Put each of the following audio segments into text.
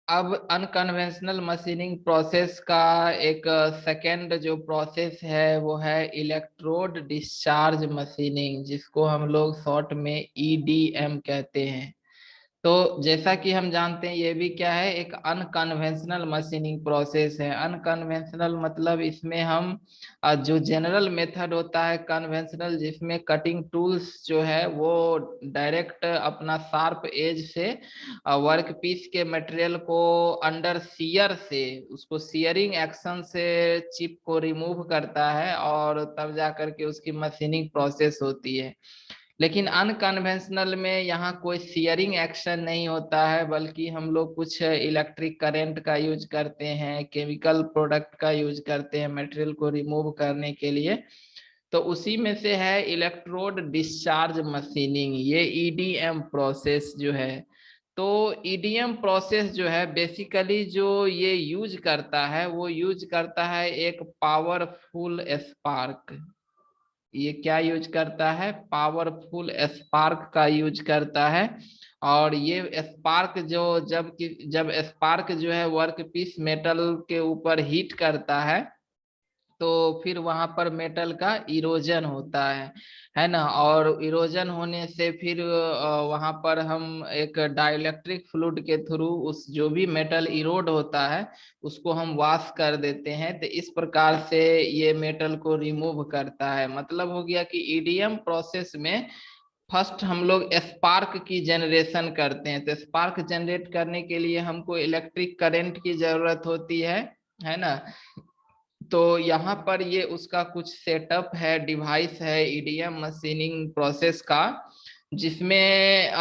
अब unconventional machining process का एक सेकेंड जो प्रोसेस है वो है इलेक्ट्रोड डिस्चार्ज मशीनिंग, जिसको हम लोग शॉर्ट में ईडीएम कहते हैं। तो जैसा कि हम जानते हैं, ये भी क्या है, एक अनकन्वेंशनल मशीनिंग प्रोसेस है। अनकन्वेंशनल मतलब इसमें हम जो जनरल मेथड होता है कन्वेंशनल, जिसमें कटिंग टूल्स जो है वो डायरेक्ट अपना शार्प एज से वर्क पीस के मटेरियल को अंडर सीयर से, उसको सीयरिंग एक्शन से चिप को रिमूव करता है और तब जा करके उसकी मशीनिंग प्रोसेस होती है। लेकिन अनकन्वेंशनल में यहाँ कोई सीयरिंग एक्शन नहीं होता है, बल्कि हम लोग कुछ इलेक्ट्रिक करंट का यूज करते हैं, केमिकल प्रोडक्ट का यूज करते हैं मटेरियल को रिमूव करने के लिए। तो उसी में से है इलेक्ट्रोड डिस्चार्ज मशीनिंग, ये ईडीएम प्रोसेस जो है। तो ईडीएम प्रोसेस जो है बेसिकली जो ये यूज करता है, वो यूज करता है एक पावरफुल स्पार्क। ये क्या यूज करता है, पावरफुल स्पार्क का यूज करता है। और ये स्पार्क जो जब स्पार्क जो है वर्क पीस मेटल के ऊपर हीट करता है, तो फिर वहां पर मेटल का इरोजन होता है ना। और इरोजन होने से फिर वहां पर हम एक डाइलेक्ट्रिक फ्लूइड के थ्रू उस जो भी मेटल इरोड होता है उसको हम वॉश कर देते हैं। तो इस प्रकार से ये मेटल को रिमूव करता है। मतलब हो गया कि ईडीएम प्रोसेस में फर्स्ट हम लोग स्पार्क की जनरेशन करते हैं। तो स्पार्क जनरेट करने के लिए हमको इलेक्ट्रिक करंट की जरूरत होती है ना। तो यहाँ पर ये उसका कुछ सेटअप है, डिवाइस है ईडीएम मशीनिंग प्रोसेस का, जिसमें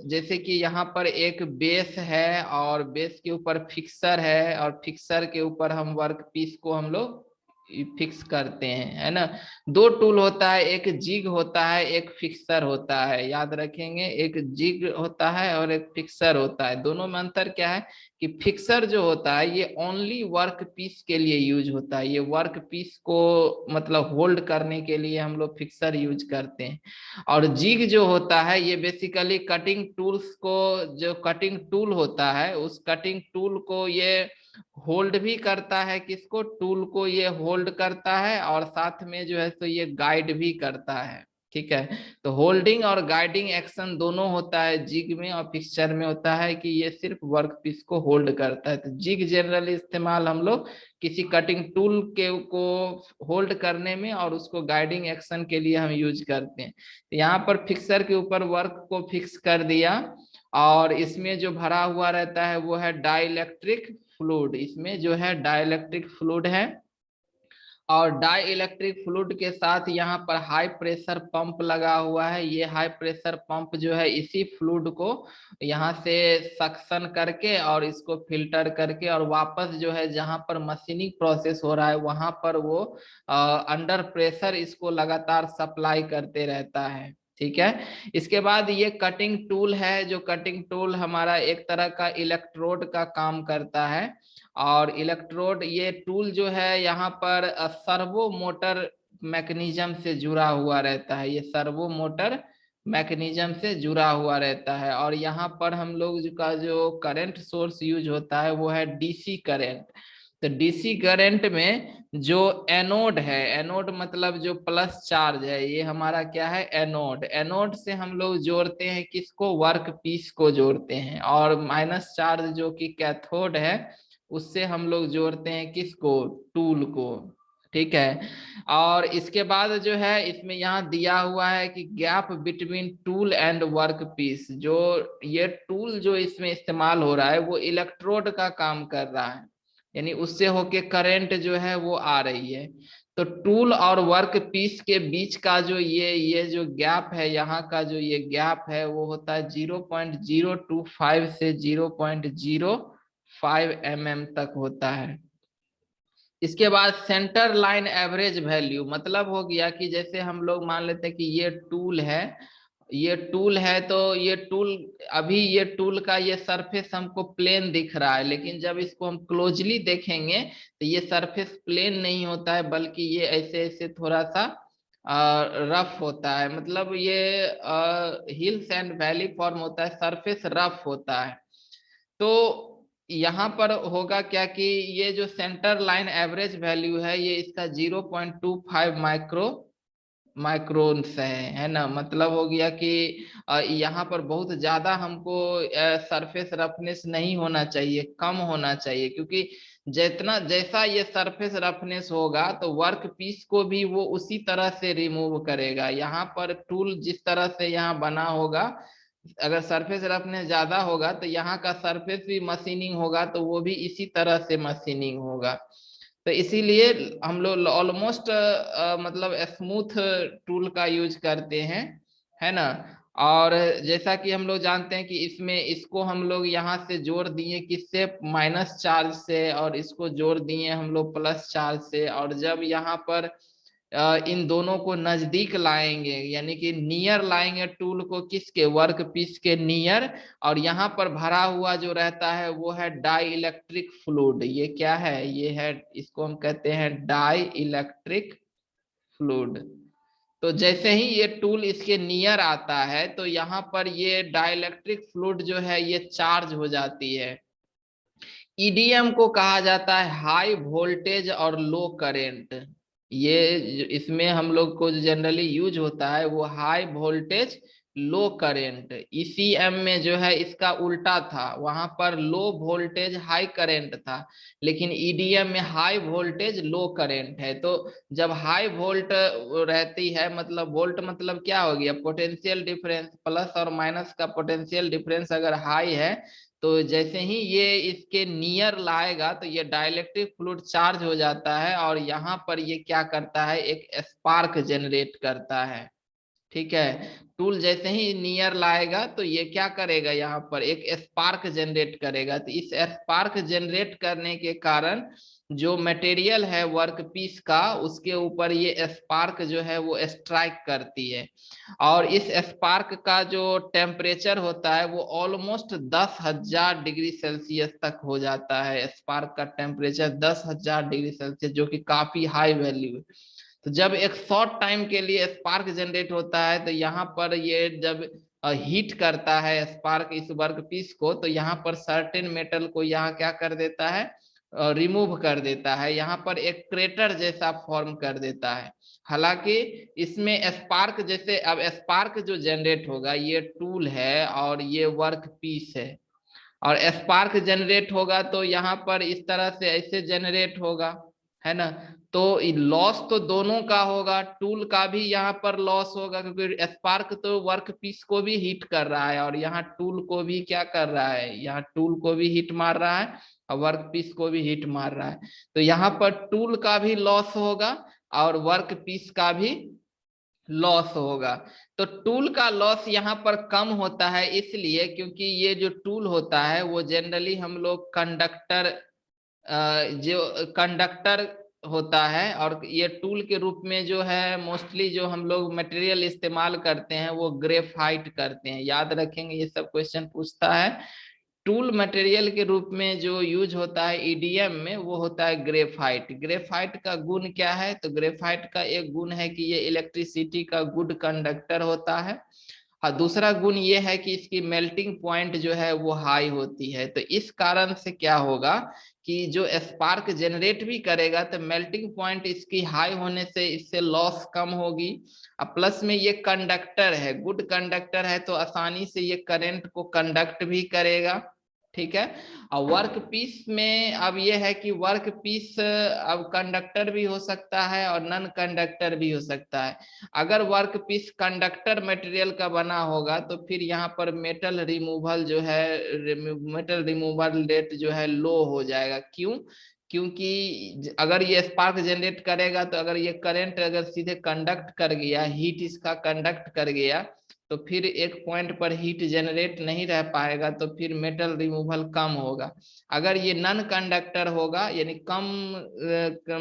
जैसे कि यहाँ पर एक बेस है और बेस के ऊपर फिक्सर है, और फिक्सर के ऊपर हम वर्क पीस को हम लोग फिक्स करते हैं, है ना। दो टूल होता है, एक जिग होता है, एक फिक्सर होता है, याद रखेंगे। एक जिग होता है और एक फिक्सर होता है। दोनों में अंतर क्या है कि फिक्सर जो होता है ये ओनली वर्क पीस के लिए यूज होता है। ये वर्क पीस को मतलब होल्ड करने के लिए हम लोग फिक्सर यूज करते हैं। और जिग जो होता है ये बेसिकली कटिंग टूल्स को, जो कटिंग टूल होता है उस कटिंग टूल को ये होल्ड भी करता है, किसको, टूल को ये होल्ड करता है, और साथ में जो है तो ये गाइड भी करता है। ठीक है। तो होल्डिंग और गाइडिंग एक्शन दोनों होता है जिग में, और फिक्सचर में होता है कि ये सिर्फ वर्क पीस को होल्ड करता है। तो जिग जनरली इस्तेमाल हम लोग किसी कटिंग टूल के को होल्ड करने में और उसको गाइडिंग एक्शन के लिए हम यूज करते हैं। तो यहाँ पर फिक्सर के ऊपर वर्क को फिक्स कर दिया, और इसमें जो भरा हुआ रहता है वो है डाइलेक्ट्रिक फ्लूइड। इसमें जो है डाइलेक्ट्रिक फ्लूइड है, और डाई इलेक्ट्रिक फ्लूइड के साथ यहाँ पर हाई प्रेशर पंप लगा हुआ है। ये हाई प्रेशर पंप जो है इसी फ्लूइड को यहाँ से सक्शन करके और इसको फिल्टर करके और वापस जो है जहाँ पर मशीनिंग प्रोसेस हो रहा है वहां पर वो अंडर प्रेशर इसको लगातार सप्लाई करते रहता है। ठीक है। इसके बाद ये कटिंग टूल है, जो कटिंग टूल हमारा एक तरह का इलेक्ट्रोड का काम करता है। और इलेक्ट्रोड ये टूल जो है यहाँ पर सर्वो मोटर मैकेनिज्म से जुड़ा हुआ रहता है। ये सर्वो मोटर मैकेनिज्म से जुड़ा हुआ रहता है। और यहाँ पर हम लोग का जो करंट सोर्स यूज होता है वो है डीसी करंट। तो डीसी करंट में जो एनोड है, एनोड मतलब जो प्लस चार्ज है, ये हमारा क्या है, एनोड। एनोड से हम लोग जोड़ते हैं किसको, वर्क पीस को जोड़ते हैं। और माइनस चार्ज जो कि कैथोड है उससे हम लोग जोड़ते हैं किसको, टूल को। ठीक है। और इसके बाद जो है इसमें यहाँ दिया हुआ है कि gap between tool and work piece. जो ये टूल जो इसमें इस्तेमाल हो रहा है वो इलेक्ट्रोड का काम कर रहा है, यानी उससे होके करंट जो है वो आ रही है। तो टूल और वर्क पीस के बीच का जो ये जो गैप है, यहाँ का जो ये गैप है वो होता है 0.025 से 0.05 mm तक होता है। इसके बाद सेंटर लाइन एवरेज वैल्यू मतलब हो गया कि जैसे हम लोग मान लेते हैं कि ये टूल है, ये टूल है, तो ये टूल, अभी ये टूल का ये सरफेस हमको प्लेन दिख रहा है, लेकिन जब इसको हम क्लोजली देखेंगे तो ये सरफेस प्लेन नहीं होता है, बल्कि ये ऐसे ऐसे थोड़ा सा रफ होता है। मतलब ये हिल्स एंड वैली फॉर्म होता है, सरफेस रफ होता है। तो यहाँ पर होगा क्या कि ये जो सेंटर लाइन एवरेज वैल्यू है ये इसका 0.25 माइक्रोन्स है ना। मतलब हो गया कि यहाँ पर बहुत ज्यादा हमको सरफेस रफनेस नहीं होना चाहिए, कम होना चाहिए, क्योंकि जितना जैसा ये सरफेस रफनेस होगा तो वर्क पीस को भी वो उसी तरह से रिमूव करेगा। यहाँ पर टूल जिस तरह से यहाँ बना होगा, अगर सरफेस रफनेस ज्यादा होगा तो यहाँ का सरफेस भी मशीनिंग होगा, तो वो भी इसी तरह से मशीनिंग होगा। तो इसीलिए हम लोग ऑलमोस्ट मतलब स्मूथ टूल का यूज करते हैं, है ना। और जैसा कि हम लोग जानते हैं कि इसमें इसको हम लोग यहाँ से जोड़ दिए किससे, माइनस चार्ज से, और इसको जोड़ दिए हम लोग प्लस चार्ज से। और जब यहाँ पर इन दोनों को नजदीक लाएंगे, यानी कि नियर लाएंगे टूल को, किसके, वर्क पीस के नियर, और यहाँ पर भरा हुआ जो रहता है वो है डाई इलेक्ट्रिक फ्लूइड। ये क्या है, ये है, इसको हम कहते हैं डाई इलेक्ट्रिक फ्लूइड। तो जैसे ही ये टूल इसके नियर आता है तो यहाँ पर ये डाइलेक्ट्रिक फ्लूइड जो है ये चार्ज हो जाती है। ईडीएम को कहा जाता है हाई वोल्टेज और लो करेंट। इसमें हम लोग को जनरली यूज होता है वो हाई वोल्टेज लो करेंट। ईसीएम में जो है इसका उल्टा था, वहां पर लो वोल्टेज हाई करेंट था, लेकिन ईडीएम में हाई वोल्टेज लो करेंट है। तो जब हाई वोल्ट रहती है, मतलब वोल्ट मतलब क्या हो गया, पोटेंशियल डिफरेंस, प्लस और माइनस का पोटेंशियल डिफरेंस अगर हाई है, तो जैसे ही ये इसके नियर लाएगा तो ये डाइलेक्ट्रिक फ्लूइड चार्ज हो जाता है, और यहाँ पर ये क्या करता है, एक स्पार्क जनरेट करता है। ठीक है, टूल जैसे ही नियर लाएगा तो ये क्या करेगा, यहाँ पर एक स्पार्क जनरेट करेगा। तो इस स्पार्क जनरेट करने के कारण जो मटेरियल है वर्क पीस का, उसके ऊपर ये स्पार्क जो है वो स्ट्राइक करती है। और इस स्पार्क का जो टेम्परेचर होता है वो ऑलमोस्ट 10,000 डिग्री सेल्सियस तक हो जाता है। स्पार्क का टेम्परेचर 10,000 डिग्री सेल्सियस, जो कि काफी हाई वैल्यू है। तो जब एक शॉर्ट टाइम के लिए स्पार्क जनरेट होता है तो यहाँ पर ये जब हीट करता है स्पार्क इस वर्क पीस को, तो यहाँ पर सर्टेन मेटल को यहाँ क्या कर देता है, रिमूव कर देता है, यहाँ पर एक क्रेटर जैसा फॉर्म कर देता है। हालांकि इसमें स्पार्क जैसे, अब स्पार्क जो जनरेट होगा, ये टूल है और ये वर्क पीस है, और स्पार्क जनरेट होगा तो यहाँ पर इस तरह से ऐसे जनरेट होगा, है ना। तो लॉस तो दोनों का होगा, टूल का भी यहाँ पर लॉस होगा, क्योंकि स्पार्क तो वर्क पीस को भी हीट कर रहा है, और यहाँ टूल को भी क्या कर रहा है, यहाँ टूल को भी हीट मार रहा है और वर्क पीस को भी हीट मार रहा है। तो यहाँ पर टूल का भी लॉस होगा और वर्क पीस का भी लॉस होगा। तो टूल का लॉस यहाँ पर कम होता है इसलिए क्योंकि ये जो टूल होता है वो जनरली हम लोग कंडक्टर, जो कंडक्टर होता है, और ये टूल के रूप में जो है मोस्टली जो हम लोग मटेरियल इस्तेमाल करते हैं वो ग्रेफाइट करते हैं। याद रखेंगे, ये सब क्वेश्चन पूछता है। टूल मटेरियल के रूप में जो यूज होता है ईडीएम में वो होता है ग्रेफाइट। ग्रेफाइट का गुण क्या है, तो ग्रेफाइट का एक गुण है कि ये इलेक्ट्रिसिटी का गुड कंडक्टर होता है। हाँ, दूसरा गुण ये है कि इसकी मेल्टिंग पॉइंट जो है वो हाई होती है। तो इस कारण से क्या होगा कि जो स्पार्क जनरेट भी करेगा तो मेल्टिंग पॉइंट इसकी हाई होने से इससे लॉस कम होगी। अब प्लस में ये कंडक्टर है, गुड कंडक्टर है, तो आसानी से ये करंट को कंडक्ट भी करेगा। ठीक है। और वर्क पीस में अब ये है कि वर्क पीस अब कंडक्टर भी हो सकता है और नॉन कंडक्टर भी हो सकता है। अगर वर्क पीस कंडक्टर मटेरियल का बना होगा तो फिर यहाँ पर मेटल रिमूवल जो है, मेटल रिमूवल रेट जो है लो हो जाएगा। क्यों, क्योंकि अगर ये स्पार्क जनरेट करेगा तो अगर ये करंट अगर सीधे कंडक्ट कर गया, हीट इसका कंडक्ट कर गया, तो फिर एक पॉइंट पर हीट जनरेट नहीं रह पाएगा, तो फिर मेटल रिमूवल कम होगा। अगर ये नॉन कंडक्टर होगा यानी कम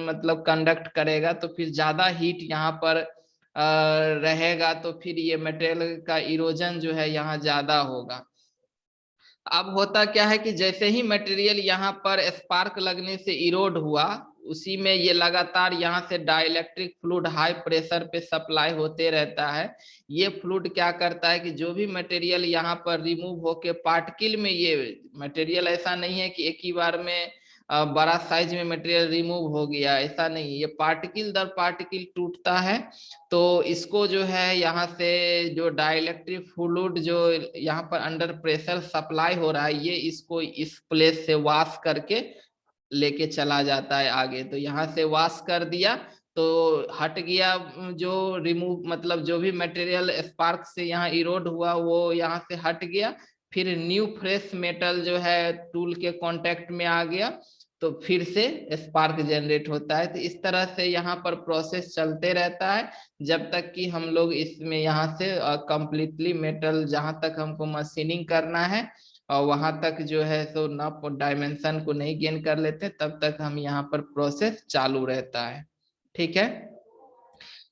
मतलब कंडक्ट करेगा, तो फिर ज्यादा हीट यहाँ पर रहेगा, तो फिर ये मटेरियल का इरोजन जो है यहाँ ज्यादा होगा। अब होता क्या है कि जैसे ही मटेरियल यहाँ पर स्पार्क लगने से इरोड हुआ, उसी में ये लगातार यहाँ से डाइलेक्ट्रिक फ्लूइड हाई प्रेशर पे सप्लाई होते रहता है। ये फ्लूइड क्या करता है कि जो भी मटेरियल यहाँ पर रिमूव होके पार्टिकल में, ये मटेरियल ऐसा नहीं है कि एक ही बार में बड़ा साइज में मटेरियल रिमूव हो गया, ऐसा नहीं, ये पार्टिकल दर पार्टिकल टूटता है। तो इसको जो है यहाँ से जो डाइलेक्ट्रिक फ्लूइड जो यहाँ पर अंडर प्रेशर सप्लाई हो रहा है, ये इसको इस प्लेस से वॉश करके लेके चला जाता है आगे। तो यहाँ से वॉश कर दिया तो हट गया, जो रिमूव मतलब जो भी मटेरियल स्पार्क से यहाँ इरोड हुआ वो यहाँ से हट गया। फिर न्यू फ्रेश मेटल जो है टूल के कांटेक्ट में आ गया, तो फिर से स्पार्क जनरेट होता है। तो इस तरह से यहाँ पर प्रोसेस चलते रहता है जब तक कि हम लोग इसमें यहाँ से कंप्लीटली मेटल जहां तक हमको मशीनिंग करना है और वहां तक जो है सो ना डायमेंशन को नहीं गेन कर लेते, तब तक हम यहाँ पर प्रोसेस चालू रहता है। ठीक है।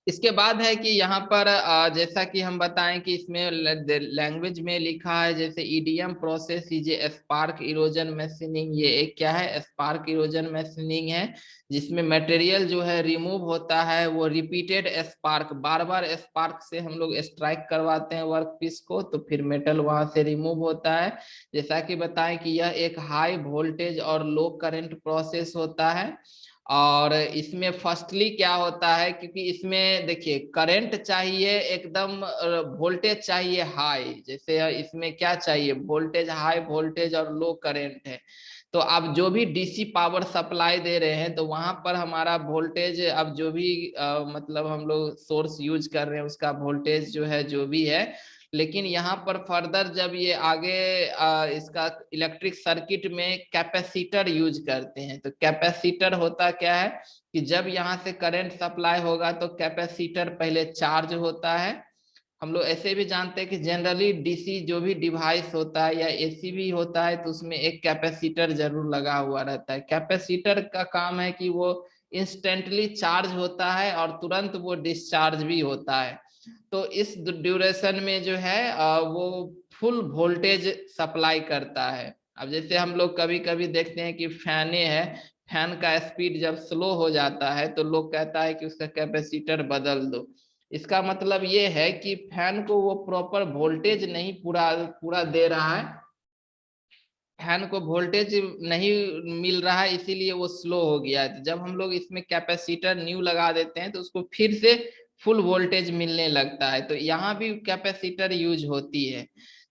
इसके बाद है कि यहाँ पर जैसा कि हम बताएं कि इसमें लैंग्वेज में लिखा है, जैसे EDM process is spark erosion machining. ये एक क्या है, स्पार्क इरोजन मशीनिंग है, जिसमें मटेरियल जो है रिमूव होता है, वो रिपीटेड स्पार्क, बार बार स्पार्क से हम लोग स्ट्राइक करवाते हैं वर्क पीस को, तो फिर मेटल वहां से रिमूव होता है। जैसा कि बताएं कि यह एक हाई वोल्टेज और लो करंट प्रोसेस होता है। और इसमें फर्स्टली क्या होता है, क्योंकि इसमें देखिए करंट चाहिए एकदम, वोल्टेज चाहिए हाई, जैसे इसमें क्या चाहिए, वोल्टेज हाई, वोल्टेज और लो करंट है। तो अब जो भी डीसी पावर सप्लाई दे रहे हैं तो वहां पर हमारा वोल्टेज, अब जो भी मतलब हम लोग सोर्स यूज कर रहे हैं उसका वोल्टेज जो है जो भी है। लेकिन यहाँ पर फर्दर जब ये आगे इसका इलेक्ट्रिक सर्किट में कैपेसिटर यूज करते हैं, तो कैपेसिटर होता क्या है कि जब यहाँ से करंट सप्लाई होगा तो कैपेसिटर पहले चार्ज होता है। हम लोग ऐसे भी जानते हैं कि जनरली डीसी जो भी डिवाइस होता है या एसी भी होता है तो उसमें एक कैपेसिटर जरूर लगा हुआ रहता है। कैपेसिटर का काम है कि वो इंस्टेंटली चार्ज होता है और तुरंत वो डिस्चार्ज भी होता है। तो इस ड्यूरेशन में जो है वो फुल वोल्टेज सप्लाई करता है। अब जैसे हम लोग कभी कभी देखते हैं कि फैने है, फैन का स्पीड जब स्लो हो जाता है तो लोग कहता है कि उसका कैपेसिटर बदल दो। इसका मतलब ये है कि फैन को वो प्रॉपर वोल्टेज नहीं पूरा पूरा दे रहा है, फैन को वोल्टेज नहीं मिल रहा है, इसीलिए वो स्लो हो गया है। तो जब हम लोग इसमें कैपेसिटर न्यू लगा देते हैं तो उसको फिर से फुल वोल्टेज मिलने लगता है। तो यहाँ भी कैपेसिटर यूज होती है।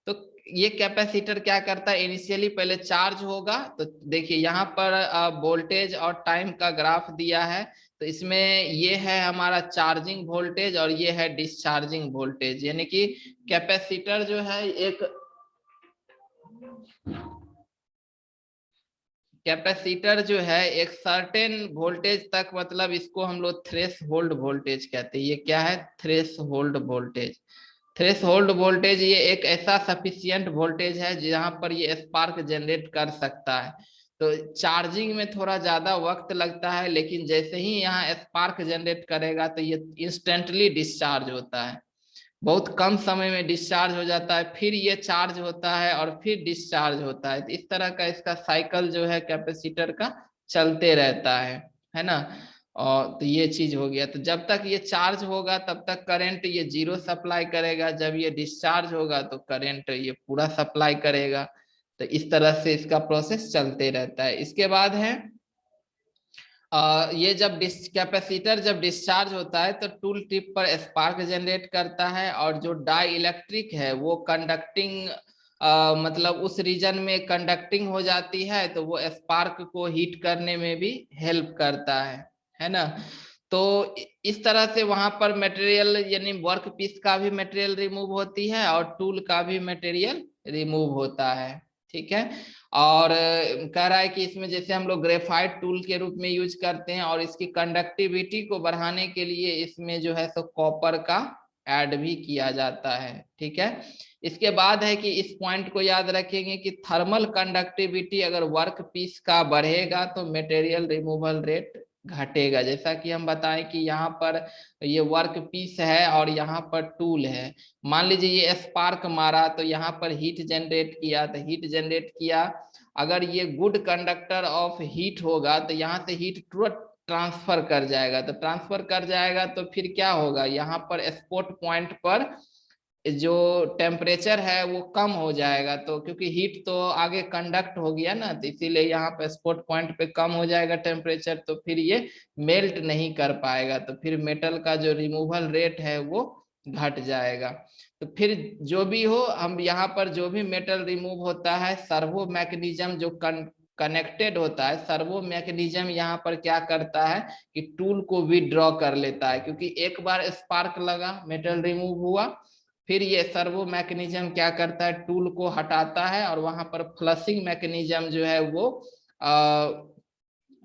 तो ये कैपेसिटर क्या करता है, इनिशियली पहले चार्ज होगा, तो देखिए यहाँ पर वोल्टेज और टाइम का ग्राफ दिया है। तो इसमें ये है हमारा चार्जिंग वोल्टेज और ये है डिस्चार्जिंग वोल्टेज, यानी कि कैपेसिटर जो है एक, कैपेसिटर जो है एक सर्टेन वोल्टेज तक, मतलब इसको हम लोग थ्रेश होल्ड वोल्टेज कहते हैं। ये क्या है, threshold voltage. Threshold voltage ये एक ऐसा सफिशियंट वोल्टेज है जहां पर ये स्पार्क जनरेट कर सकता है। तो चार्जिंग में थोड़ा ज्यादा वक्त लगता है, लेकिन जैसे ही यहाँ स्पार्क जनरेट करेगा तो ये इंस्टेंटली डिस्चार्ज होता है, बहुत कम समय में डिस्चार्ज हो जाता है, फिर ये चार्ज होता है और फिर डिस्चार्ज होता है। तो इस तरह का इसका साइकिल जो है कैपेसिटर का चलते रहता है ना। और तो ये चीज हो गया, तो जब तक ये चार्ज होगा तब तक करंट ये जीरो सप्लाई करेगा, जब ये डिस्चार्ज होगा तो करंट ये पूरा सप्लाई करेगा। तो इस तरह से इसका प्रोसेस चलते रहता है। इसके बाद है ये जब कैपेसिटर जब डिस्चार्ज होता है तो टूल टिप पर स्पार्क जनरेट करता है, और जो डाई इलेक्ट्रिक है वो कंडक्टिंग मतलब उस रीजन में कंडक्टिंग हो जाती है, तो वो स्पार्क को हीट करने में भी हेल्प करता है ना। तो इस तरह से वहां पर मटेरियल यानी वर्क पीस का भी मटेरियल रिमूव होती है और टूल का भी मटेरियल रिमूव होता है। ठीक है। और कह रहा है कि इसमें जैसे हम लोग ग्रेफाइट टूल के रूप में यूज करते हैं और इसकी कंडक्टिविटी को बढ़ाने के लिए इसमें जो है सो कॉपर का ऐड भी किया जाता है। ठीक है। इसके बाद है कि इस पॉइंट को याद रखेंगे कि थर्मल कंडक्टिविटी अगर वर्क पीस का बढ़ेगा तो मटेरियल रिमूवल रेट घटेगा। जैसा कि हम बताएं कि यहाँ पर ये वर्क पीस है और यहाँ पर टूल है, मान लीजिए ये स्पार्क मारा तो यहाँ पर हीट जनरेट किया, तो हीट जनरेट किया, अगर ये गुड कंडक्टर ऑफ हीट होगा तो यहाँ से हीट ट्रांसफर कर जाएगा। तो ट्रांसफर कर जाएगा तो फिर क्या होगा, यहाँ पर स्पॉट पॉइंट पर जो टेम्परेचर है वो कम हो जाएगा। तो क्योंकि हीट तो आगे कंडक्ट हो गया ना, तो इसीलिए यहाँ पे स्पॉट पॉइंट पे कम हो जाएगा टेम्परेचर, तो फिर ये मेल्ट नहीं कर पाएगा, तो फिर मेटल का जो रिमूवल रेट है वो घट जाएगा। तो फिर जो भी हो, हम यहाँ पर जो भी मेटल रिमूव होता है, सर्वो मैकेनिज्म जो कनेक्टेड होता है, सर्वो मैकेनिज्म यहाँ पर क्या करता है कि टूल को विड्रॉ कर लेता है। क्योंकि एक बार स्पार्क लगा, मेटल रिमूव हुआ, फिर ये सर्वो मैकेनिज्म क्या करता है, टूल को हटाता है और वहां पर फ्लशिंग मैकेनिज्म जो है वो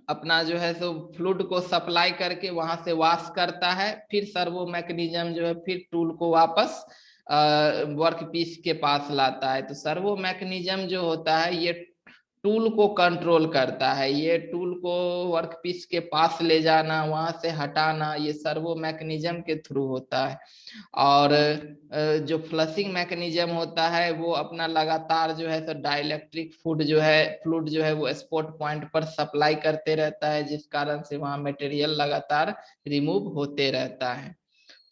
अपना जो है सो फ्लूइड को सप्लाई करके वहां से वॉश करता है। फिर सर्वो मैकेनिज्म जो है फिर टूल को वापस वर्क पीस के पास लाता है। तो सर्वो मैकेनिज्म जो होता है ये टूल को कंट्रोल करता है, ये टूल को वर्क पीस के पास ले जाना, वहां से हटाना, ये सर्वो मैकेनिज्म के थ्रू होता है। और जो फ्लशिंग मैकेनिज्म होता है वो अपना लगातार जो है तो डाइलेक्ट्रिक फूड जो है फ्लूइड जो है वो स्पॉट पॉइंट पर सप्लाई करते रहता है, जिस कारण से वहां मटेरियल लगातार रिमूव होते रहता है।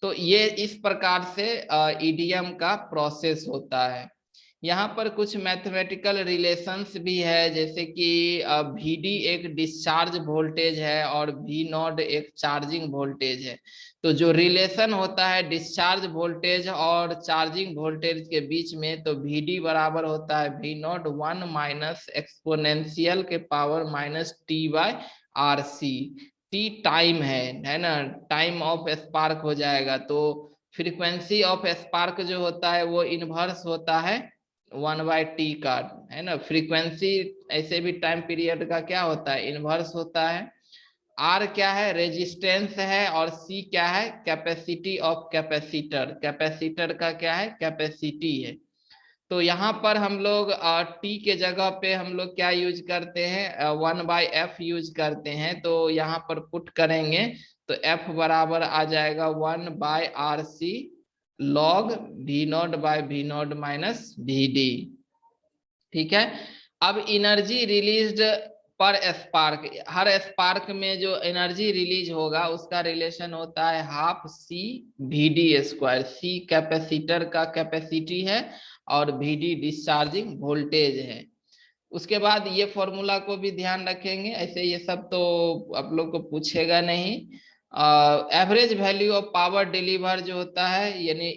तो ये इस प्रकार से ईडीएम का प्रोसेस होता है। यहाँ पर कुछ मैथमेटिकल रिलेशंस भी है, जैसे कि वीडी एक डिस्चार्ज वोल्टेज है और वी नॉट एक चार्जिंग वोल्टेज है। तो जो रिलेशन होता है डिस्चार्ज वोल्टेज और चार्जिंग वोल्टेज के बीच में, तो वीडी बराबर होता है वी नॉट 1 माइनस एक्सपोनेंशियल के power minus T by R C. T time है ना, टाइम ऑफ स्पार्क हो जाएगा। तो फ्रीक्वेंसी ऑफ स्पार्क जो होता है वो इनवर्स होता है 1/t का, है ना। फ्रीक्वेंसी ऐसे भी टाइम पीरियड का क्या होता है, इनवर्स होता है। आर क्या है, रेजिस्टेंस है, और सी क्या है, कैपेसिटी ऑफ कैपेसिटर। कैपेसिटर का क्या है, कैपेसिटी है। तो यहाँ पर हम लोग टी के जगह पे हम लोग क्या यूज करते हैं, 1/f यूज करते हैं। तो यहाँ पर पुट करेंगे तो f बराबर आ जाएगा 1/RC log V0/V0 minus VD। ठीक है। अब एनर्जी रिलीज्ड पर स्पार्क, हर स्पार्क में जो एनर्जी रिलीज होगा उसका रिलेशन होता है हाफ सी VD²। सी कैपेसिटर का कैपेसिटी है और VD डिस्चार्जिंग वोल्टेज है। उसके बाद ये फॉर्मूला को भी ध्यान रखेंगे, ऐसे ये सब तो आप लोग को पूछेगा नहीं। Average value of power deliver जो होता है, यानी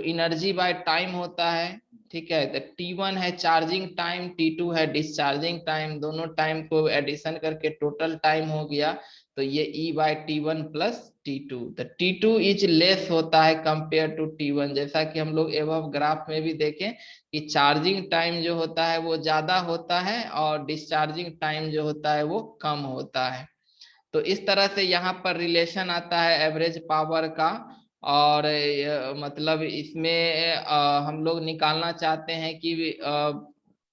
एनर्जी बाय टाइम होता है। ठीक है, तो T1 है चार्जिंग टाइम, T2 है डिस्चार्जिंग टाइम, दोनों टाइम को एडिशन करके टोटल टाइम हो गया। तो ये E/T1 प्लस T2। तो T2 इज लेस होता है कंपेयर टू T1, जैसा कि हम लोग एवं ग्राफ में भी देखें कि चार्जिंग टाइम जो होता है वो ज्यादा होता है और डिस्चार्जिंग टाइम जो होता है वो कम होता है। तो इस तरह से यहाँ पर रिलेशन आता है एवरेज पावर का। और मतलब इसमें हम लोग निकालना चाहते हैं कि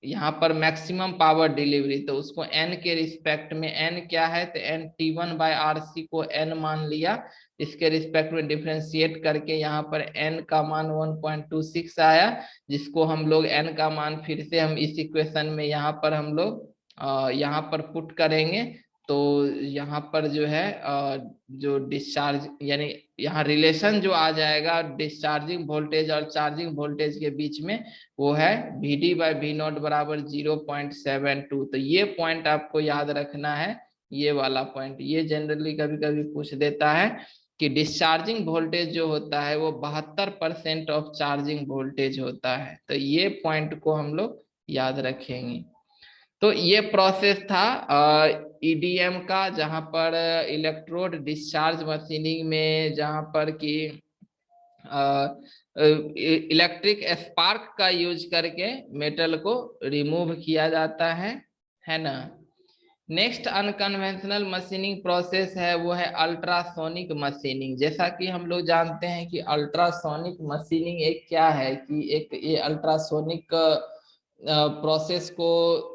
यहाँ पर मैक्सिमम पावर डिलीवरी, तो उसको n के रिस्पेक्ट में, n क्या है तो n T1/RC को n मान लिया, इसके रिस्पेक्ट में डिफ्रेंशिएट करके यहाँ पर n का मान 1.26 आया, जिसको हम लोग n का मान फिर से हम इस इक्वेशन में यहाँ पर हम लोग यहाँ पर पुट करेंगे। तो यहाँ पर जो है जो डिस्चार्ज यानी यहाँ रिलेशन जो आ जाएगा डिस्चार्जिंग वोल्टेज और चार्जिंग वोल्टेज के बीच में, वो है VD/V0 बराबर 0.72। तो ये पॉइंट आपको याद रखना है, ये वाला पॉइंट। ये जनरली कभी कभी पूछ देता है कि डिस्चार्जिंग वोल्टेज जो होता है वो 72% ऑफ चार्जिंग वोल्टेज होता है। तो ये पॉइंट को हम लोग याद रखेंगे। तो ये प्रोसेस था ईडीएम का, जहां पर इलेक्ट्रोड डिस्चार्ज मशीनिंग में, जहां पर कि इलेक्ट्रिक स्पार्क का यूज करके मेटल को रिमूव किया जाता है ना। नेक्स्ट अनकन्वेंशनल मशीनिंग प्रोसेस है वो है अल्ट्रासोनिक मशीनिंग। जैसा कि हम लोग जानते हैं कि अल्ट्रासोनिक मशीनिंग एक क्या है कि एक ये अल्ट्रासोनिक प्रोसेस को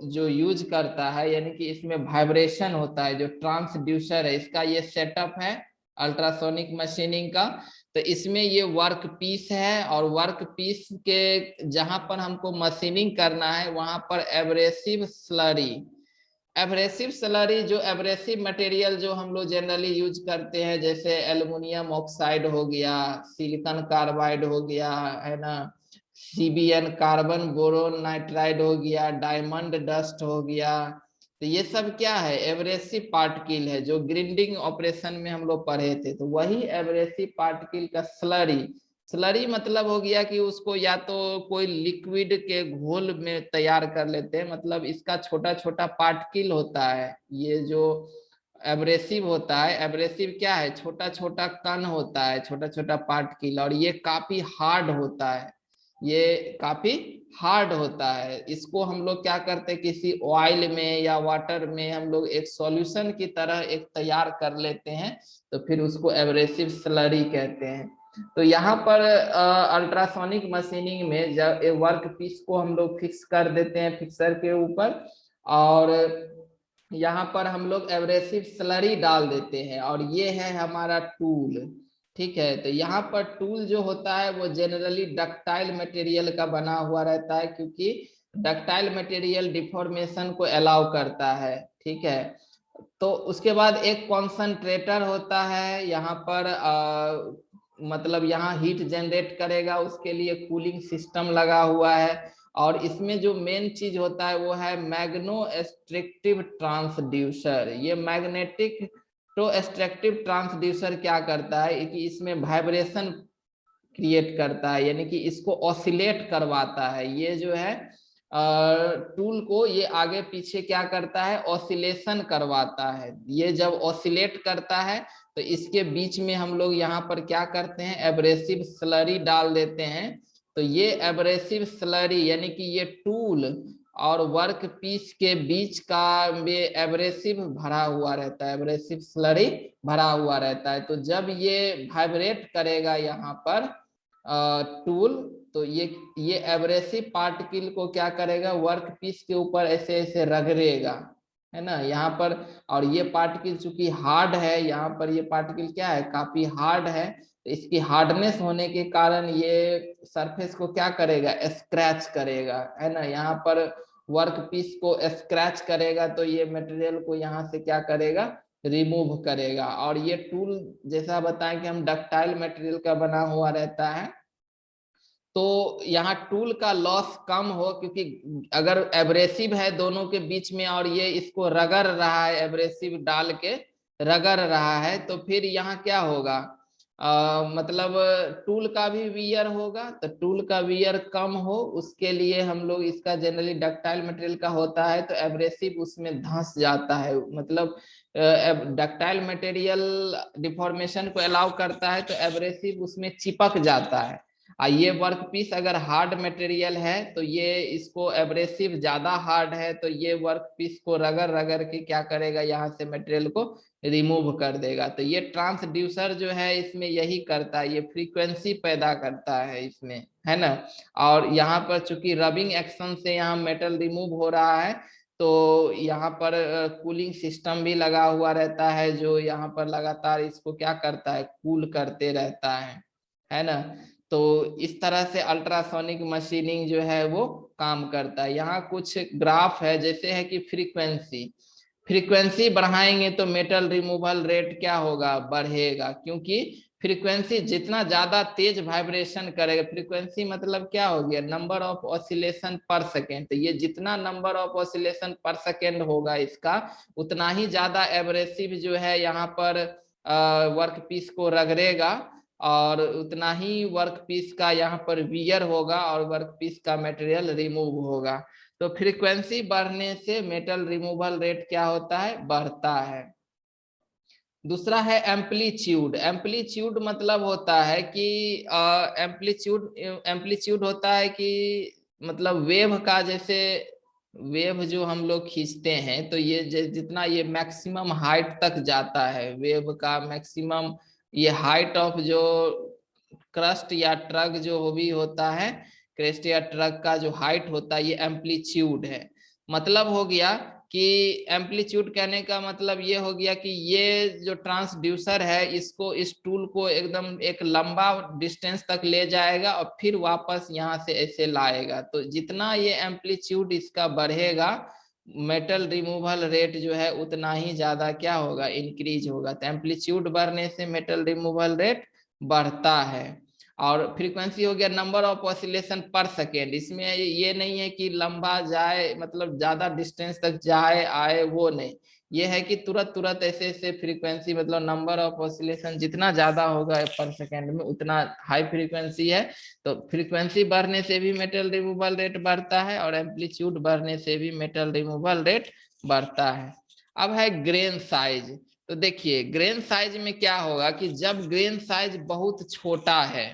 जो यूज करता है, यानी कि इसमें वाइब्रेशन होता है, जो ट्रांसड्यूसर है इसका ये सेटअप है अल्ट्रासोनिक मशीनिंग का। तो इसमें ये वर्क पीस है और वर्क पीस के जहां पर हमको मशीनिंग करना है वहां पर एब्रेसिव स्लरी, एब्रेसिव स्लरी, जो एब्रेसिव मटेरियल जो हम लोग जनरली यूज करते हैं, जैसे एल्युमिनियम ऑक्साइड हो गया, सिलिकॉन कार्बाइड हो गया, है ना, सीबीएन कार्बन बोरोन नाइट्राइड हो गया, डायमंड डस्ट हो गया, तो ये सब क्या है, एब्रेसिव पार्टिकल है, जो ग्राइंडिंग ऑपरेशन में हम लोग पढ़े थे। तो वही एब्रेसिव पार्टिकल का स्लरी, स्लरी मतलब हो गया कि उसको या तो कोई लिक्विड के घोल में तैयार कर लेते हैं, मतलब इसका छोटा छोटा पार्टिकल होता है, ये जो एब्रेसिव होता है, एब्रेसिव क्या है, छोटा छोटा कण होता है, छोटा छोटा पार्टिकल, और ये काफी हार्ड होता है, ये काफी हार्ड होता है। इसको हम लोग क्या करते हैं, किसी ऑयल में या वाटर में हम लोग एक सॉल्यूशन की तरह एक तैयार कर लेते हैं, तो फिर उसको एब्रेसिव स्लरी कहते हैं। तो यहाँ पर अल्ट्रासोनिक मशीनिंग में जब एक वर्क पीस को हम लोग फिक्स कर देते हैं फिक्सर के ऊपर, और यहाँ पर हम लोग एब्रेसिव स्लरी डाल देते हैं, और ये है हमारा टूल। ठीक है, तो यहाँ पर टूल जो होता है वो जनरली डक्टाइल मटेरियल का बना हुआ रहता है, क्योंकि डक्टाइल मटेरियल डिफॉर्मेशन को अलाउ करता है। ठीक है, तो उसके बाद एक कॉन्सनट्रेटर होता है यहाँ पर, मतलब यहाँ हीट जनरेट करेगा, उसके लिए कूलिंग सिस्टम लगा हुआ है। और इसमें जो मेन चीज होता है वो है मैग्नो एक्सट्रैक्टिव ट्रांसड्यूसर। ये मैग्नेटिक तो एक्सट्रैक्टिव ट्रांसड्यूसर क्या करता है कि इसमें वाइब्रेशन क्रिएट करता है, यानी कि इसको ऑसिलेट करवाता है। ये जो है टूल को ये आगे पीछे क्या करता है, ऑसिलेशन करवाता है। ये जब ऑसिलेट करता है तो इसके बीच में हम लोग यहाँ पर क्या करते हैं, एब्रेसिव स्लरी डाल देते हैं। तो ये एब्रेसिव स्लरी यानी कि ये टूल और वर्क पीस के बीच का ये एब्रेसिव भरा हुआ रहता है, एब्रेसिव स्लरी भरा हुआ रहता है। तो जब ये वाइब्रेट करेगा यहाँ पर टूल, तो ये एब्रेसिव पार्टिकल को क्या करेगा, वर्क पीस के ऊपर ऐसे ऐसे रगड़ेगा, है ना, यहाँ पर। और ये पार्टिकल चूंकि हार्ड है, यहाँ पर ये पार्टिकल क्या है, काफी हार्ड है, तो इसकी हार्डनेस होने के कारण ये सरफेस को क्या करेगा, स्क्रैच करेगा, है ना। यहाँ पर वर्क पीस को स्क्रैच करेगा, तो ये मटेरियल को यहाँ से क्या करेगा, रिमूव करेगा। और ये टूल जैसा बताएं कि हम डक्टाइल मटेरियल का बना हुआ रहता है, तो यहाँ टूल का लॉस कम हो, क्योंकि अगर एब्रेसिव है दोनों के बीच में और ये इसको रगड़ रहा है, एब्रेसिव डाल के रगड़ रहा है, तो फिर यहाँ क्या होगा, मतलब टूल का भी वियर होगा। तो टूल का वियर कम हो उसके लिए हम लोग इसका जनरली डक्टाइल मटेरियल का होता है, तो एब्रेसिव उसमें धंस जाता है, मतलब डक्टाइल मटेरियल डिफॉर्मेशन को अलाउ करता है, तो एब्रेसिव उसमें चिपक जाता है। ये वर्क पीस अगर हार्ड मटेरियल है तो ये इसको एब्रेसिव ज्यादा हार्ड है, तो ये वर्क पीस को रगड़ रगड़ के क्या करेगा, यहाँ से मटेरियल को रिमूव कर देगा। तो ये ट्रांसड्यूसर जो है इसमें यही करता है, ये फ्रीक्वेंसी पैदा करता है इसमें, है ना। और यहाँ पर चूंकि रबिंग एक्शन से यहाँ मेटल रिमूव हो रहा है, तो यहाँ पर कूलिंग सिस्टम भी लगा हुआ रहता है, जो यहाँ पर लगातार इसको क्या करता है, कूल करते रहता है ना। तो इस तरह से अल्ट्रासोनिक मशीनिंग जो है वो काम करता है। यहाँ कुछ ग्राफ है, जैसे है कि फ्रीक्वेंसी, फ्रीक्वेंसी बढ़ाएंगे तो मेटल रिमूवल रेट क्या होगा, बढ़ेगा, क्योंकि फ्रीक्वेंसी जितना ज्यादा तेज वाइब्रेशन करेगा, फ्रीक्वेंसी मतलब क्या हो गया, नंबर ऑफ ऑसिलेशन पर सेकेंड, तो ये जितना नंबर ऑफ ऑसिलेशन पर सेकेंड होगा इसका, उतना ही ज्यादा एब्रेसिव जो है यहाँ पर वर्क पीस को रगड़ेगा, और उतना ही वर्क पीस का यहाँ पर वियर होगा और वर्क पीस का मटेरियल रिमूव होगा। तो फ्रीक्वेंसी बढ़ने से मेटल रिमूवल रेट क्या होता है, बढ़ता है। दूसरा है एम्पलीट्यूड। एम्पलीट्यूड मतलब होता है कि एम्पलीट्यूड एम्पलीट्यूड होता है कि मतलब वेव का, जैसे वेव जो हम लोग खींचते हैं, तो ये जितना ये मैक्सिमम हाइट तक जाता है, वेव का मैक्सिमम ये हाइट ऑफ जो क्रस्ट या ट्रक जो भी होता है, क्रेस्ट या ट्रक का जो हाइट होता है, ये एम्पलीट्यूड है। मतलब हो गया कि एम्पलीट्यूड कहने का मतलब ये हो गया कि ये जो ट्रांसड्यूसर है इसको, इस टूल को एकदम एक लंबा डिस्टेंस तक ले जाएगा और फिर वापस यहाँ से ऐसे लाएगा। तो जितना ये एम्पलीट्यूड इसका बढ़ेगा, मेटल रिमूवल रेट जो है उतना ही ज्यादा क्या होगा, इंक्रीज होगा। तो एम्पलीट्यूड बढ़ने से मेटल रिमूवल रेट बढ़ता है। और फ्रीक्वेंसी हो गया नंबर ऑफ ऑसिलेशन पर सेकेंड। इसमें ये नहीं है कि लंबा जाए, मतलब ज्यादा डिस्टेंस तक जाए आए, वो नहीं। ये है कि तुरंत तुरंत ऐसे ऐसे फ्रीक्वेंसी, मतलब नंबर ऑफ ऑसिलेशन जितना ज्यादा होगा पर सेकेंड में उतना हाई फ्रीक्वेंसी है। तो फ्रीक्वेंसी बढ़ने से भी मेटल रिमूवल रेट बढ़ता है और एम्पलीट्यूड बढ़ने से भी मेटल रिमूवल रेट बढ़ता है। अब है ग्रेन साइज। तो देखिए ग्रेन साइज में क्या होगा कि जब ग्रेन साइज बहुत छोटा है,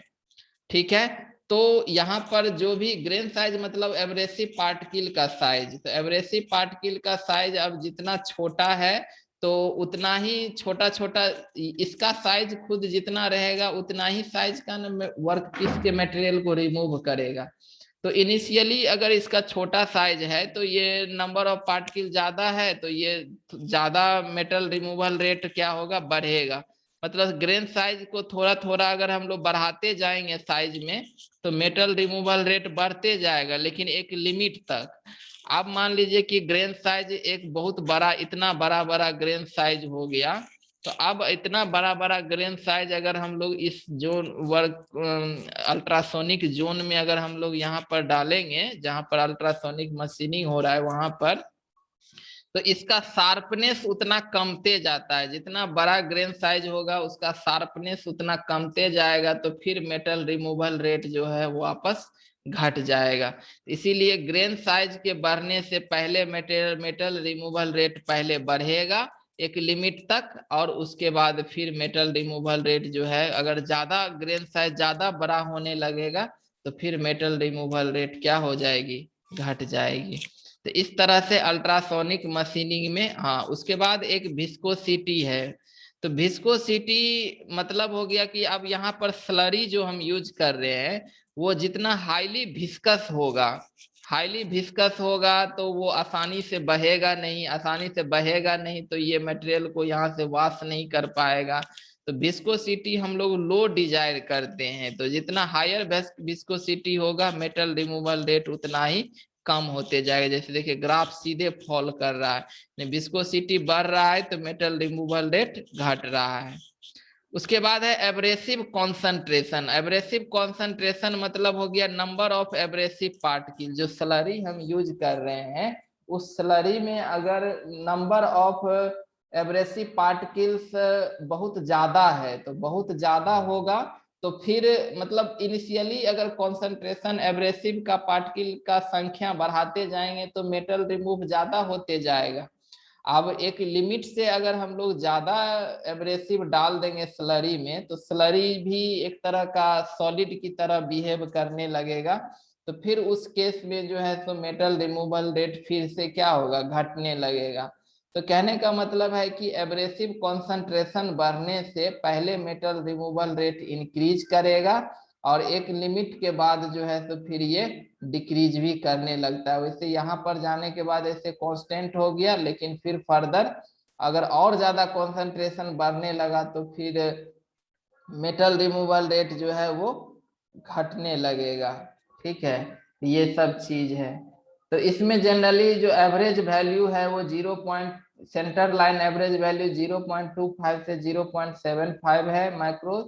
ठीक है, तो यहाँ पर जो भी ग्रेन साइज मतलब एब्रेसिव पार्टिकल का साइज, तो एब्रेसिव पार्टिकल का साइज अब जितना छोटा है तो उतना ही छोटा छोटा इसका साइज खुद जितना रहेगा उतना ही साइज का वर्क पीस के मटेरियल को रिमूव करेगा। तो इनिशियली अगर इसका छोटा साइज है तो ये नंबर ऑफ पार्टिकल ज्यादा है तो ये ज्यादा मेटल रिमूवल रेट क्या होगा, बढ़ेगा। मतलब ग्रेन साइज को थोड़ा थोड़ा अगर हम लोग बढ़ाते जाएंगे साइज में तो मेटल रिमूवल रेट बढ़ते जाएगा, लेकिन एक लिमिट तक। आप मान लीजिए कि ग्रेन साइज एक बहुत बड़ा, इतना बड़ा बड़ा ग्रेन साइज हो गया, तो अब इतना बड़ा बड़ा ग्रेन साइज अगर हम लोग इस जोन वर्क अल्ट्रासोनिक जोन में अगर हम लोग यहाँ पर डालेंगे जहां पर अल्ट्रासोनिक मशीनिंग हो रहा है वहां पर, तो इसका शार्पनेस उतना कमते जाता है। जितना बड़ा ग्रेन साइज होगा उसका शार्पनेस उतना कमते जाएगा, तो फिर मेटल रिमूवल रेट जो है वो वापस घट जाएगा। इसीलिए ग्रेन साइज के बढ़ने से पहले मेटल मेटल रिमूवल रेट पहले बढ़ेगा एक लिमिट तक, और उसके बाद फिर मेटल रिमूवल रेट जो है अगर ज्यादा ग्रेन साइज ज्यादा बड़ा होने लगेगा तो फिर मेटल रिमूवल रेट क्या हो जाएगी, घट जाएगी। तो इस तरह से अल्ट्रासोनिक मशीनिंग में। हाँ, उसके बाद एक विस्कोसिटी है। तो विस्कोसिटी मतलब हो गया कि अब यहाँ पर स्लरी जो हम यूज कर रहे हैं वो जितना हाईली विस्कस होगा, हाईली विस्कस होगा तो वो आसानी से बहेगा नहीं, आसानी से बहेगा नहीं तो ये मटेरियल को यहाँ से वॉश नहीं कर पाएगा। तो विस्कोसिटी हम लोग लो डिजायर करते हैं, तो जितना हायर विस्कोसिटी होगा मेटल रिमूवल रेट उतना ही कम होते जाएगा। जैसे देखिए ग्राफ सीधे फॉल कर रहा है, विस्कोसिटी बढ़ रहा है तो मेटल रिमूवल रेट घट रहा है। उसके बाद है एब्रेसिव कॉन्सेंट्रेशन। एब्रेसिव कॉन्सेंट्रेशन मतलब हो गया नंबर ऑफ एब्रेसिव पार्टिकल। जो स्लरी हम यूज कर रहे हैं उस स्लरी में अगर नंबर ऑफ एब्रेसिव पार्टिकल्स बहुत ज्यादा है, तो बहुत ज्यादा होगा तो फिर मतलब इनिशियली अगर कॉन्सेंट्रेशन एब्रेसिव का पार्टिकल का संख्या बढ़ाते जाएंगे तो मेटल रिमूव ज्यादा होते जाएगा। अब एक लिमिट से अगर हम लोग ज्यादा एब्रेसिव डाल देंगे स्लरी में तो स्लरी भी एक तरह का सॉलिड की तरह बिहेव करने लगेगा, तो फिर उस केस में जो है तो मेटल रिमूवल रेट फिर से क्या होगा, घटने लगेगा। तो कहने का मतलब है कि एब्रेसिव कॉन्सेंट्रेशन बढ़ने से पहले मेटल रिमूवल रेट इंक्रीज करेगा और एक लिमिट के बाद जो है तो फिर ये डिक्रीज भी करने लगता है। वैसे यहाँ पर जाने के बाद ऐसे कांस्टेंट हो गया, लेकिन फिर फर्दर अगर और ज्यादा कॉन्सेंट्रेशन बढ़ने लगा तो फिर मेटल रिमूवल रेट जो है वो घटने लगेगा। ठीक है, ये सब चीज है। तो इसमें जनरली जो एवरेज वैल्यू है वो 0. सेंटर लाइन एवरेज वैल्यू 0.25 से 0.75 है माइक्रो।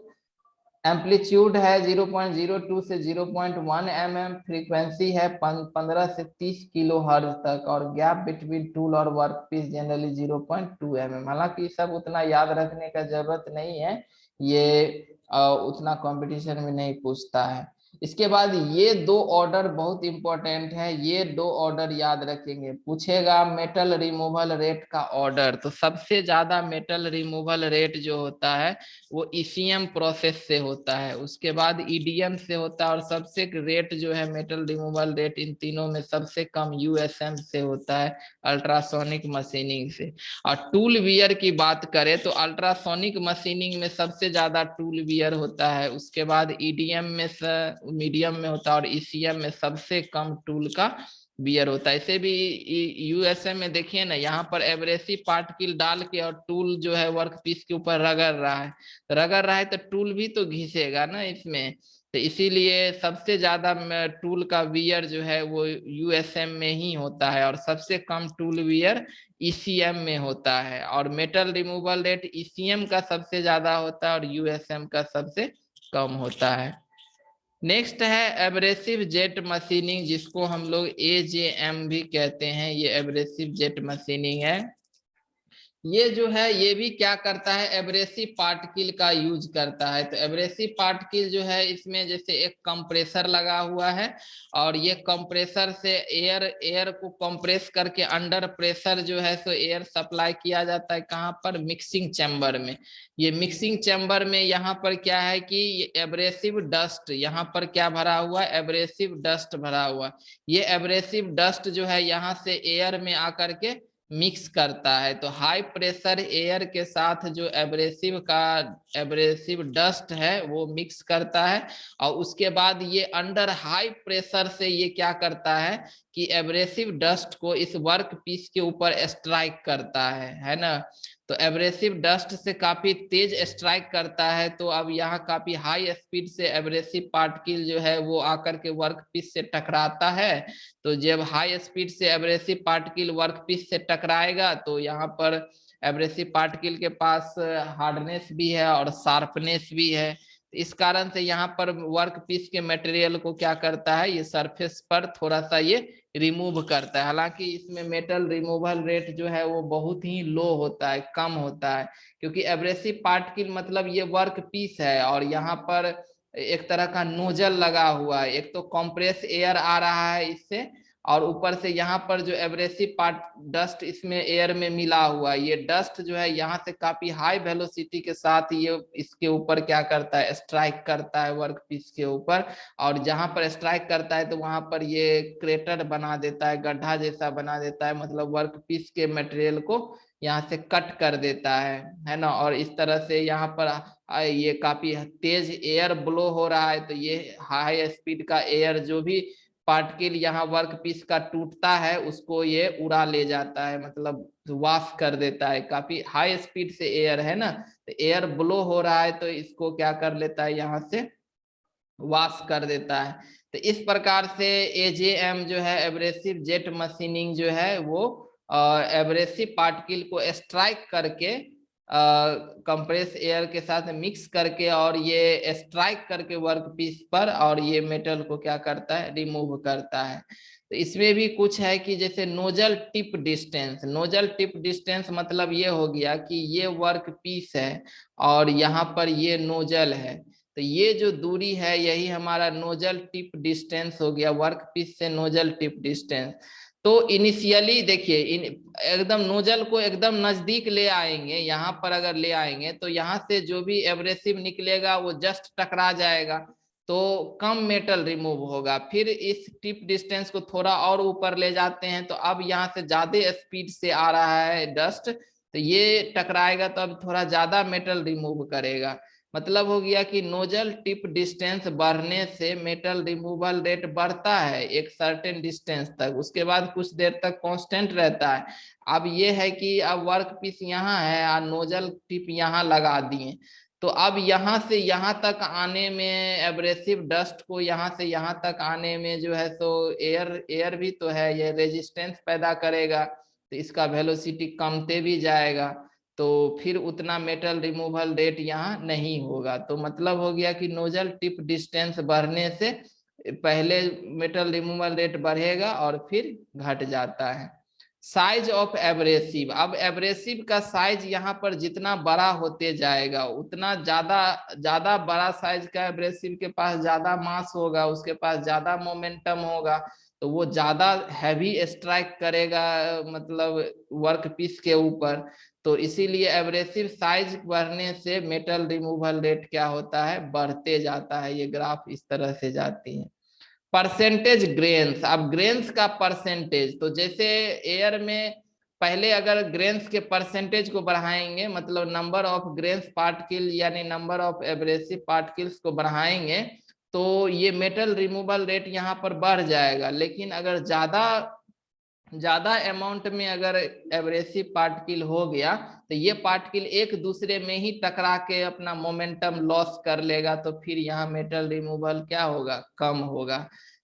एम्पलीट्यूड है 0.02 से 0.1 mm। फ्रीक्वेंसी है 15 से 30 किलो हर्ट्ज तक, और गैप बिटवीन टूल और वर्क पीस जनरली 0.2 mm। हालांकि सब उतना याद रखने का जरूरत नहीं है, ये उतना कंपटीशन में नहीं पूछता है। इसके बाद ये दो ऑर्डर बहुत इंपॉर्टेंट है, ये दो ऑर्डर याद रखेंगे। पूछेगा मेटल रिमूवल रेट का ऑर्डर, तो सबसे ज्यादा मेटल रिमूवल रेट जो होता है वो ईसीएम प्रोसेस से होता है, उसके बाद ईडीएम से होता है, और सबसे रेट जो है मेटल रिमूवल रेट इन तीनों में सबसे कम यूएसएम से होता है, अल्ट्रासोनिक मशीनिंग से। और टूल वियर की बात करें तो अल्ट्रासोनिक मशीनिंग में सबसे ज्यादा टूल वियर होता है, उसके बाद ईडीएम में मीडियम में होता है, और ईसीएम में सबसे कम टूल का बियर होता है। इसे भी यूएसए में देखिए ना, यहाँ पर एब्रेसिव पार्टिकल डाल के और टूल जो है वर्क पीस के ऊपर रगड़ रहा है, रगड़ रहा है तो टूल भी तो घिसेगा ना इसमें। तो इसीलिए सबसे ज्यादा टूल का वियर जो है वो यूएसएम में ही होता है, और सबसे कम टूल वियर ईसीएम में होता है। और मेटल रिमूवल रेट ईसीएम का सबसे ज्यादा होता है और यूएसएम का सबसे कम होता है। नेक्स्ट है एब्रेसिव जेट मशीनिंग, जिसको हम लोग एजेएम भी कहते हैं। ये एब्रेसिव जेट मशीनिंग है। ये जो है ये भी क्या करता है, एब्रेसिव पार्टिकल का यूज करता है। तो एब्रेसिव पार्टिकल जो है इसमें जैसे एक कंप्रेसर लगा हुआ है, और ये कंप्रेसर से एयर एयर को कंप्रेस करके अंडर प्रेशर जो है सो एयर सप्लाई किया जाता है। कहाँ पर, मिक्सिंग चैम्बर में। ये मिक्सिंग चैम्बर में यहाँ पर क्या है कि एब्रेसिव डस्ट, यहाँ पर क्या भरा हुआ है, एब्रेसिव डस्ट भरा हुआ। ये एब्रेसिव डस्ट जो है यहाँ से एयर में आकर के मिक्स करता है। तो हाई प्रेशर एयर के साथ जो एब्रेसिव डस्ट है वो मिक्स करता है, और उसके बाद ये अंडर हाई प्रेशर से ये क्या करता है कि एब्रेसिव डस्ट को इस वर्क पीस के ऊपर स्ट्राइक करता है ना। तो एब्रेसिव डस्ट से काफी तेज स्ट्राइक करता है। तो अब यहाँ काफी हाई स्पीड से एब्रेसिव पार्टिकल जो है वो आकर के वर्क पीस से टकराता है। तो जब हाई स्पीड से एब्रेसिव पार्टिकल वर्क पीस से टकराएगा तो यहाँ पर एब्रेसिव पार्टिकल के पास हार्डनेस भी है और शार्पनेस भी है। इस कारण से यहाँ पर वर्क पीस के मटेरियल को क्या करता है, ये सरफेस पर थोड़ा सा ये रिमूव करता है। हालांकि इसमें मेटल रिमूवल रेट जो है वो बहुत ही लो होता है, कम होता है, क्योंकि एब्रेसिव पार्टिकल मतलब ये वर्क पीस है और यहाँ पर एक तरह का नोजल लगा हुआ है। एक तो कंप्रेस एयर आ रहा है इससे, और ऊपर से यहाँ पर जो एब्रेसिव पार्ट डस्ट इसमें एयर में मिला हुआ है। ये डस्ट जो है यहाँ से काफी हाई वेलोसिटी के साथ ये इसके ऊपर क्या करता है, स्ट्राइक करता है वर्क पीस के ऊपर। और जहां पर स्ट्राइक करता है तो वहां पर ये क्रेटर बना देता है, गड्ढा जैसा बना देता है, मतलब वर्क पीस के मटेरियल को यहाँ से कट कर देता है ना। और इस तरह से यहाँ पर ये काफी तेज एयर ब्लो हो रहा है। तो ये हाई स्पीड का एयर जो भी पार्टिकल यहाँ वर्क पीस का टूटता है उसको ये उड़ा ले जाता है, मतलब वाश कर देता है। काफी हाई स्पीड से एयर है ना, तो एयर ब्लो हो रहा है तो इसको क्या कर लेता है, यहाँ से वाश कर देता है। तो इस प्रकार से एजेएम जो है एब्रेसिव जेट मशीनिंग जो है वो एब्रेसिव पार्टिकल को स्ट्राइक करके कंप्रेस एयर के साथ मिक्स करके और ये स्ट्राइक करके वर्क पीस पर, और ये मेटल को क्या करता है, रिमूव करता है। तो इसमें भी कुछ है कि जैसे nozzle tip distance, nozzle tip distance मतलब ये हो गया कि ये वर्क पीस है और यहाँ पर ये नोजल है। तो ये जो दूरी है यही हमारा नोजल टिप डिस्टेंस हो गया, वर्क पीस से नोजल टिप डिस्टेंस। तो इनिशियली देखिए एकदम नोजल को एकदम नजदीक ले आएंगे, यहाँ पर अगर ले आएंगे तो यहाँ से जो भी एब्रेसिव निकलेगा वो जस्ट टकरा जाएगा, तो कम मेटल रिमूव होगा। फिर इस टिप डिस्टेंस को थोड़ा और ऊपर ले जाते हैं तो अब यहाँ से ज्यादा स्पीड से आ रहा है डस्ट, तो ये टकराएगा तो अब थोड़ा ज्यादा मेटल रिमूव करेगा। मतलब हो गया कि नोजल टिप डिस्टेंस बढ़ने से मेटल रिमूवल रेट बढ़ता है एक सर्टेन डिस्टेंस तक, उसके बाद कुछ देर तक कांस्टेंट रहता है। अब ये है कि अब वर्क पीस यहाँ है और नोजल टिप यहाँ लगा दिए, तो अब यहाँ से यहाँ तक आने में एब्रेसिव डस्ट को यहाँ से यहाँ तक आने में जो है तो एयर एयर भी तो है, ये रेजिस्टेंस पैदा करेगा, तो इसका वेलोसिटी कमते भी जाएगा। तो फिर उतना मेटल रिमूवल रेट यहाँ नहीं होगा। तो मतलब हो गया कि नोजल टिप डिस्टेंस बढ़ने से पहले मेटल रिमूवल रेट बढ़ेगा और फिर घट जाता है। साइज ऑफ एब्रेसिव, अब एब्रेसिव का साइज यहाँ पर जितना बड़ा होते जाएगा उतना ज्यादा ज्यादा बड़ा साइज का एब्रेसिव के पास ज्यादा मास होगा, उसके पास ज्यादा मोमेंटम होगा, तो वो ज्यादा हैवी स्ट्राइक करेगा मतलब वर्क पीस के ऊपर। तो इसीलिए एब्रेसिव साइज बढ़ने से मेटल रिमूवल रेट क्या होता है, बढ़ते जाता है। ये ग्राफ इस तरह से जाती है। परसेंटेज ग्रेन्स, अब ग्रेन्स का परसेंटेज, तो जैसे एयर में पहले अगर ग्रेन्स के परसेंटेज को बढ़ाएंगे, मतलब नंबर ऑफ ग्रेन्स पार्टिकल यानी नंबर ऑफ एब्रेसिव पार्टिकल्स को बढ़ाएंगे, तो ये मेटल रिमूवल रेट यहाँ पर बढ़ जाएगा। लेकिन अगर ज्यादा ज्यादा अमाउंट में अगर एब्रेसिव पार्टिकल हो गया तो ये पार्टिकल एक दूसरे में ही टकरा के अपना मोमेंटम लॉस कर लेगा, तो फिर यहाँ मेटल रिमूवल क्या होगा, कम होगा।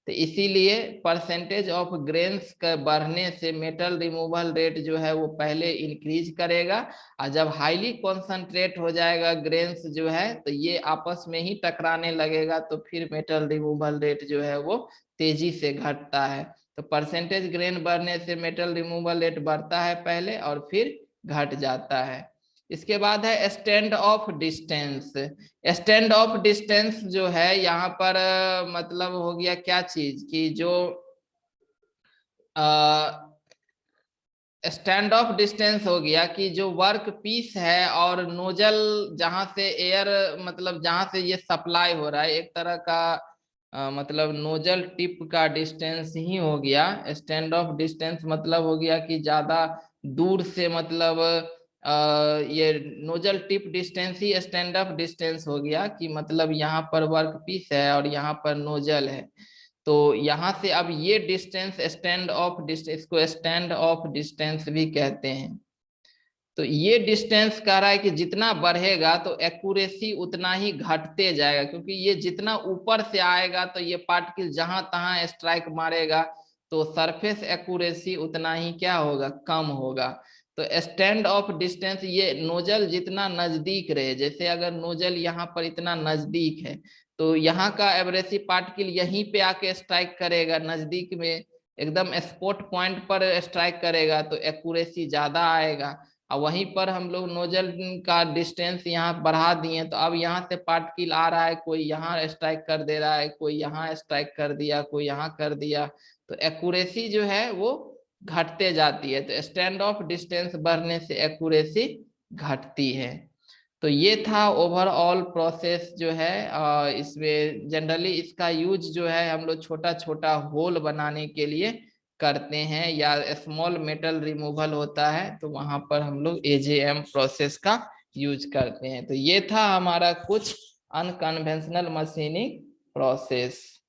तो इसीलिए परसेंटेज ऑफ ग्रेन्स का बढ़ने से मेटल रिमूवल रेट जो है वो पहले इंक्रीज करेगा, और जब हाईली कॉन्सेंट्रेट हो जाएगा ग्रेन्स जो है तो ये आपस में ही टकराने लगेगा, तो फिर मेटल रिमूवल रेट जो है वो तेजी से घटता है। तो परसेंटेज ग्रेन बढ़ने से मेटल रिमूवल रेट बढ़ता है पहले और फिर घट जाता है। इसके बाद है stand of distance. Stand of distance जो है यहाँ पर मतलब हो गया क्या चीज कि जो स्टैंड ऑफ डिस्टेंस हो गया कि जो वर्क पीस है और नोजल जहां से एयर मतलब जहां से ये सप्लाई हो रहा है एक तरह का मतलब नोजल टिप का डिस्टेंस ही हो गया। स्टैंड ऑफ डिस्टेंस मतलब हो गया कि ज्यादा दूर से मतलब ये nozzle tip distance he stand of distance हो गया कि मतलब यहाँ पर वर्क पीस है और यहाँ पर नोजल है, तो यहाँ से अब ये डिस्टेंस स्टैंड ऑफ डिस्टेंस को स्टैंड ऑफ डिस्टेंस भी कहते हैं। तो ये डिस्टेंस कह रहा है कि जितना बढ़ेगा तो एक्यूरेसी उतना ही घटते जाएगा, क्योंकि ये जितना ऊपर से आएगा तो ये पार्टिकल जहां तहां स्ट्राइक मारेगा तो सरफेस एक्यूरेसी उतना ही क्या होगा, कम होगा। तो स्टैंड ऑफ डिस्टेंस ये नोजल जितना नजदीक रहे, जैसे अगर नोजल यहाँ पर इतना नजदीक है तो यहाँ का एब्रेसिव पार्टिकल यहीं पे आके स्ट्राइक करेगा, नजदीक में एकदम स्पॉट पॉइंट पर स्ट्राइक करेगा तो एक्यूरेसी ज्यादा आएगा। और वहीं पर हम लोग नोजल का डिस्टेंस यहाँ बढ़ा दिए तो अब यहाँ से पार्टिकल आ रहा है, कोई यहाँ स्ट्राइक कर दे रहा है, कोई यहाँ स्ट्राइक कर दिया, कोई यहाँ कर दिया, तो एक्यूरेसी जो है वो घटते जाती है। तो स्टैंड ऑफ डिस्टेंस बढ़ने से एक्यूरेसी घटती है। तो ये था ओवरऑल प्रोसेस जो है। इसमें जनरली इसका यूज जो है हम लोग छोटा छोटा होल बनाने के लिए करते हैं, या स्मॉल मेटल रिमूवल होता है तो वहां पर हम लोग एजेएम प्रोसेस का यूज करते हैं। तो ये था हमारा कुछ अनकन्वेंशनल मशीनिंग प्रोसेस।